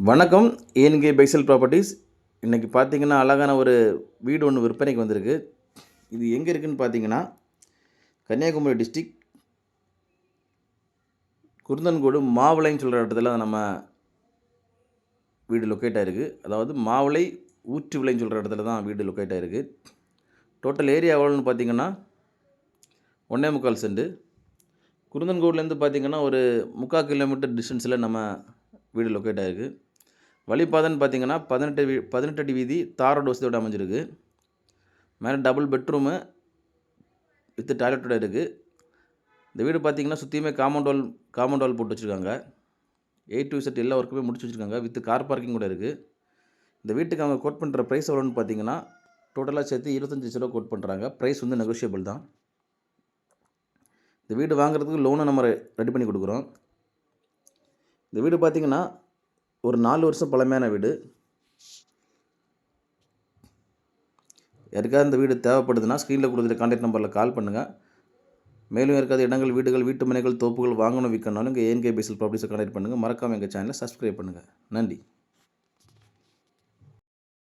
வணக்கம். ஏஎன்கே பைசல் ப்ராப்பர்ட்டீஸ். இன்றைக்கி பார்த்தீங்கன்னா, அழகான ஒரு வீடு ஒன்று விற்பனைக்கு வந்திருக்கு. இது எங்கே இருக்குதுன்னு பார்த்தீங்கன்னா, கன்னியாகுமரி டிஸ்ட்ரிக்ட் குருந்தன்கோடு மாவிளைன்னு சொல்கிற இடத்துல நம்ம வீடு லொக்கேட் ஆகிருக்கு. அதாவது மாவிளை ஊற்று விளைன்னு சொல்கிற இடத்துல தான் வீடு லொக்கேட் ஆகிருக்கு. டோட்டல் ஏரியா எவ்வளோன்னு பார்த்தீங்கன்னா 1.25 சென்ட். குருந்தன்கோட்லேருந்து பார்த்தீங்கன்னா ஒரு 3/4 கிலோமீட்டர் டிஸ்டன்ஸில் நம்ம வீடு லொக்கேட் ஆகிருக்கு. வழிபாதைன்னு பார்த்தீங்கன்னா 18 அடி வீதி தார் ரோடு வசதியோடு அமைஞ்சிருக்கு. மேலே டபுள் பெட்ரூமு வித் டாய்லெட்டோட இருக்குது. இந்த வீடு பார்த்தீங்கன்னா சுற்றியுமே காம்பவுண்ட் வால் போட்டு வச்சுருக்காங்க. A to Z எல்லா ஒர்க்குமே முடிச்சு வச்சுருக்காங்க. வித் கார் பார்க்கிங் கூட இருக்குது. இந்த வீட்டுக்கு அவங்க கோட் பண்ணுற ப்ரைஸ் எவ்வளோன்னு பார்த்தீங்கன்னா, டோட்டலாக சேர்த்து 25 லட்ச ரூபா கோட் பண்ணுறாங்க. ப்ரைஸ் வந்து நெகோஷியபிள் தான். இந்த வீடு வாங்குறதுக்கு லோனை நம்ம ரெடி பண்ணி கொடுக்குறோம். இந்த வீடு பார்த்தீங்கன்னா ஒரு 4 வருஷம் பழமையான வீடு. யாருக்காவது இந்த வீடு தேவைப்படுதுன்னா ஸ்க்ரீனில் கொடுக்குற கான்டாக்ட் நம்பரில் கால் பண்ணுங்கள். மேலும் யாருக்காவது இடங்கள், வீடுகள், வீட்டு மனைகள், தோப்புகள் வாங்கணும் விற்கணும்னாலும் இங்கே ஏஎன்கே பைசல் ப்ராப்பர்ட்டிஸை கான்டாக்ட் பண்ணுங்கள். மறக்காமல் எங்கள் சேனலை சப்ஸ்கிரைப் பண்ணுங்கள். நன்றி.